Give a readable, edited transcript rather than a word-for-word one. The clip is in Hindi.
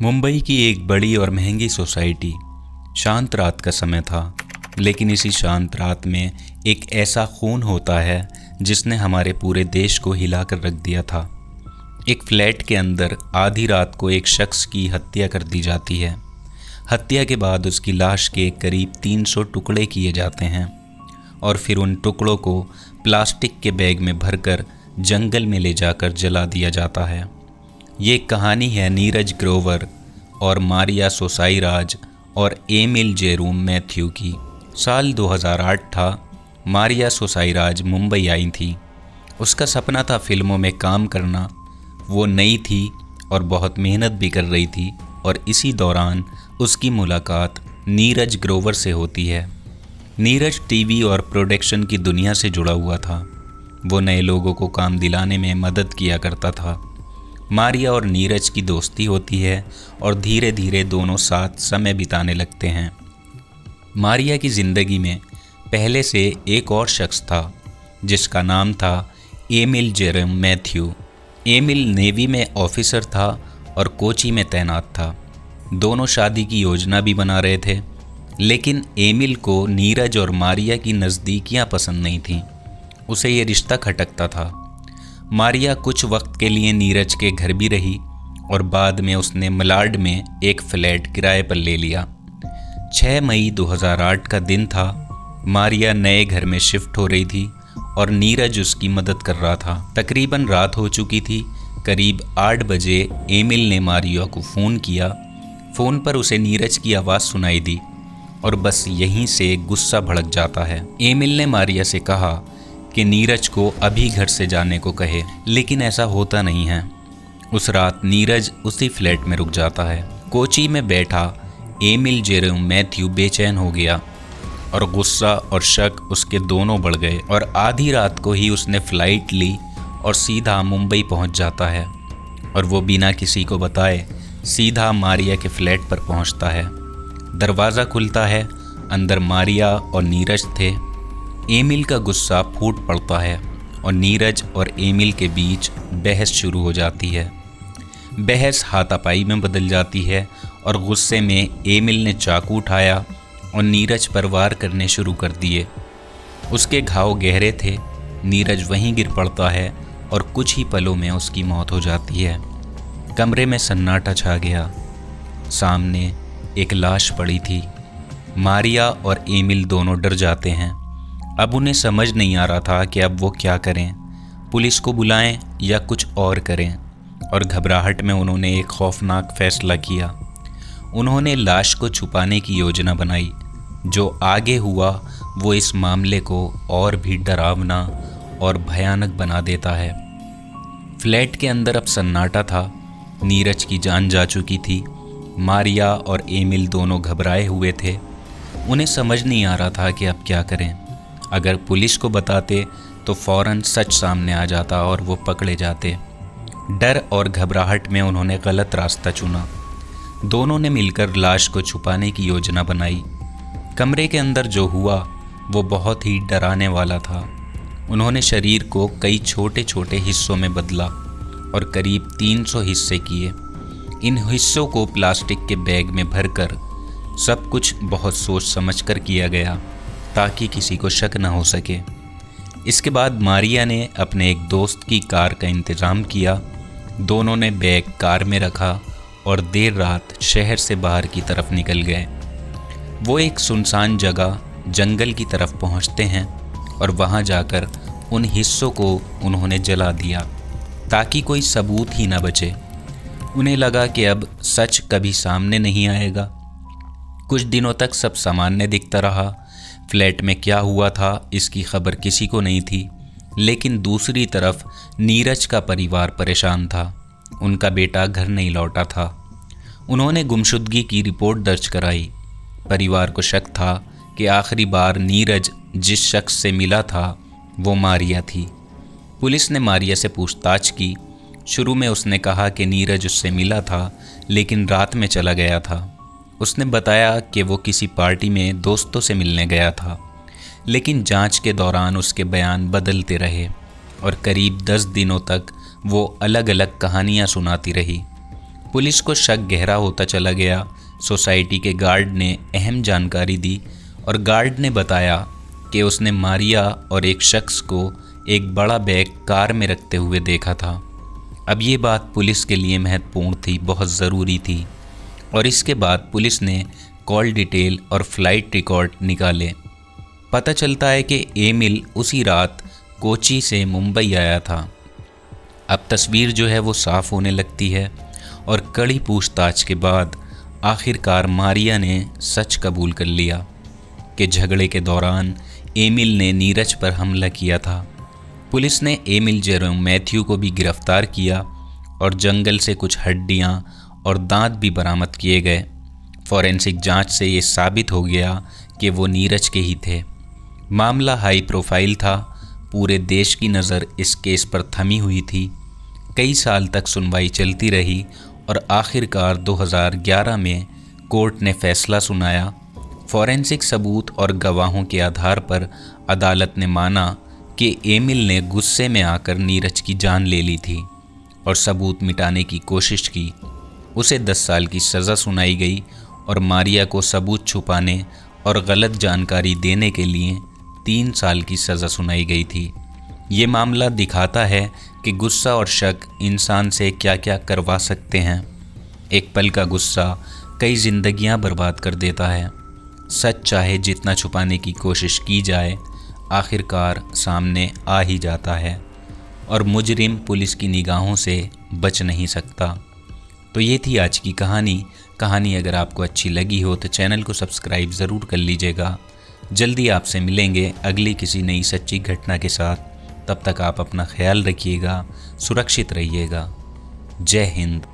मुंबई की एक बड़ी और महंगी सोसाइटी। शांत रात का समय था, लेकिन इसी शांत रात में एक ऐसा खून होता है जिसने हमारे पूरे देश को हिलाकर रख दिया था। एक फ्लैट के अंदर आधी रात को एक शख्स की हत्या कर दी जाती है। हत्या के बाद उसकी लाश के करीब 300 टुकड़े किए जाते हैं और फिर उन टुकड़ों को प्लास्टिक के बैग में भरकर जंगल में ले जाकर जला दिया जाता है। ये कहानी है नीरज ग्रोवर और मारिया सोसाइराज और एमिल जेरोम मैथ्यू की। साल 2008 था। मारिया सोसाइराज मुंबई आई थी। उसका सपना था फिल्मों में काम करना। वो नई थी और बहुत मेहनत भी कर रही थी, और इसी दौरान उसकी मुलाकात नीरज ग्रोवर से होती है। नीरज टीवी और प्रोडक्शन की दुनिया से जुड़ा हुआ था। वो नए लोगों को काम दिलाने में मदद किया करता था। मारिया और नीरज की दोस्ती होती है और धीरे धीरे दोनों साथ समय बिताने लगते हैं। मारिया की ज़िंदगी में पहले से एक और शख्स था जिसका नाम था Emil Jerome Mathew. Emil navy में ऑफिसर था और कोची में तैनात था। दोनों शादी की योजना भी बना रहे थे, लेकिन एमिल को नीरज और मारिया की नज़दीकियां पसंद नहीं थीं। उसे ये रिश्ता खटकता था। मारिया कुछ वक्त के लिए नीरज के घर भी रही और बाद में उसने मलाड में एक फ्लैट किराए पर ले लिया। 6 मई 2008 का दिन था। मारिया नए घर में शिफ्ट हो रही थी और नीरज उसकी मदद कर रहा था। तकरीबन रात हो चुकी थी। करीब 8 बजे एमिल ने मारिया को फ़ोन किया। फ़ोन पर उसे नीरज की आवाज़ सुनाई दी और बस यहीं से गुस्सा भड़क जाता है। एमिल ने मारिया से कहा कि नीरज को अभी घर से जाने को कहे, लेकिन ऐसा होता नहीं है। उस रात नीरज उसी फ्लैट में रुक जाता है। कोची में बैठा एमिल जेरोम मैथ्यू बेचैन हो गया और गुस्सा और शक उसके दोनों बढ़ गए, और आधी रात को ही उसने फ़्लाइट ली और सीधा मुंबई पहुंच जाता है। और वो बिना किसी को बताए सीधा मारिया के फ्लैट पर पहुंचता है। दरवाज़ा खुलता है। अंदर मारिया और नीरज थे। एमिल का गुस्सा फूट पड़ता है और नीरज और एमिल के बीच बहस शुरू हो जाती है। बहस हाथापाई में बदल जाती है और गुस्से में एमिल ने चाकू उठाया और नीरज पर वार करने शुरू कर दिए। उसके घाव गहरे थे। नीरज वहीं गिर पड़ता है और कुछ ही पलों में उसकी मौत हो जाती है। कमरे में सन्नाटा छा गया। सामने एक लाश पड़ी थी। मारिया और एमिल दोनों डर जाते हैं। अब उन्हें समझ नहीं आ रहा था कि अब वो क्या करें, पुलिस को बुलाएं या कुछ और करें, और घबराहट में उन्होंने एक खौफनाक फैसला किया। उन्होंने लाश को छुपाने की योजना बनाई। जो आगे हुआ वो इस मामले को और भी डरावना और भयानक बना देता है। फ्लैट के अंदर अब सन्नाटा था। नीरज की जान जा चुकी थी। मारिया और एमिल दोनों घबराए हुए थे। उन्हें समझ नहीं आ रहा था कि अब क्या करें। अगर पुलिस को बताते तो फ़ौरन सच सामने आ जाता और वो पकड़े जाते। डर और घबराहट में उन्होंने गलत रास्ता चुना। दोनों ने मिलकर लाश को छुपाने की योजना बनाई। कमरे के अंदर जो हुआ वो बहुत ही डराने वाला था। उन्होंने शरीर को कई छोटे छोटे हिस्सों में बदला और करीब 300 हिस्से किए। इन हिस्सों को प्लास्टिक के बैग में भरकर सब कुछ बहुत सोच समझ कर किया गया ताकि किसी को शक न हो सके। इसके बाद मारिया ने अपने एक दोस्त की कार का इंतज़ाम किया। दोनों ने बैग कार में रखा और देर रात शहर से बाहर की तरफ निकल गए। वो एक सुनसान जगह जंगल की तरफ पहुंचते हैं और वहां जाकर उन हिस्सों को उन्होंने जला दिया ताकि कोई सबूत ही न बचे। उन्हें लगा कि अब सच कभी सामने नहीं आएगा। कुछ दिनों तक सब सामान्य दिखता रहा। फ्लैट में क्या हुआ था इसकी खबर किसी को नहीं थी, लेकिन दूसरी तरफ नीरज का परिवार परेशान था। उनका बेटा घर नहीं लौटा था। उन्होंने गुमशुदगी की रिपोर्ट दर्ज कराई। परिवार को शक था कि आखिरी बार नीरज जिस शख्स से मिला था वो मारिया थी। पुलिस ने मारिया से पूछताछ की। शुरू में उसने कहा कि नीरज उससे मिला था, लेकिन रात में चला गया था। उसने बताया कि वो किसी पार्टी में दोस्तों से मिलने गया था, लेकिन जांच के दौरान उसके बयान बदलते रहे और करीब 10 दिनों तक वो अलग अलग कहानियां सुनाती रही। पुलिस को शक गहरा होता चला गया। सोसाइटी के गार्ड ने अहम जानकारी दी और गार्ड ने बताया कि उसने मारिया और एक शख्स को एक बड़ा बैग कार में रखते हुए देखा था। अब ये बात पुलिस के लिए महत्वपूर्ण थी, बहुत ज़रूरी थी। और इसके बाद पुलिस ने कॉल डिटेल और फ्लाइट रिकॉर्ड निकाले। पता चलता है कि एमिल उसी रात कोची से मुंबई आया था। अब तस्वीर जो है वो साफ़ होने लगती है और कड़ी पूछताछ के बाद आखिरकार मारिया ने सच कबूल कर लिया कि झगड़े के दौरान एमिल ने नीरज पर हमला किया था। पुलिस ने एमिल जेरोम मैथ्यू को भी गिरफ्तार किया और जंगल से कुछ हड्डियां और दांत भी बरामद किए गए। फॉरेंसिक जांच से ये साबित हो गया कि वो नीरज के ही थे। मामला हाई प्रोफाइल था, पूरे देश की नज़र इस केस पर थमी हुई थी। कई साल तक सुनवाई चलती रही और आखिरकार 2011 में कोर्ट ने फैसला सुनाया। फॉरेंसिक सबूत और गवाहों के आधार पर अदालत ने माना कि एमिल ने गुस्से में आकर नीरज की जान ले ली थी और सबूत मिटाने की कोशिश की। उसे 10 साल की सज़ा सुनाई गई और मारिया को सबूत छुपाने और गलत जानकारी देने के लिए 3 साल की सज़ा सुनाई गई थी। ये मामला दिखाता है कि गुस्सा और शक इंसान से क्या क्या करवा सकते हैं। एक पल का गुस्सा कई जिंदगियां बर्बाद कर देता है। सच चाहे जितना छुपाने की कोशिश की जाए, आखिरकार सामने आ ही जाता है और मुजरिम पुलिस की निगाहों से बच नहीं सकता। तो ये थी आज की कहानी अगर आपको अच्छी लगी हो तो चैनल को सब्सक्राइब ज़रूर कर लीजिएगा। जल्दी आपसे मिलेंगे अगली किसी नई सच्ची घटना के साथ। तब तक आप अपना ख्याल रखिएगा, सुरक्षित रहिएगा। जय हिंद।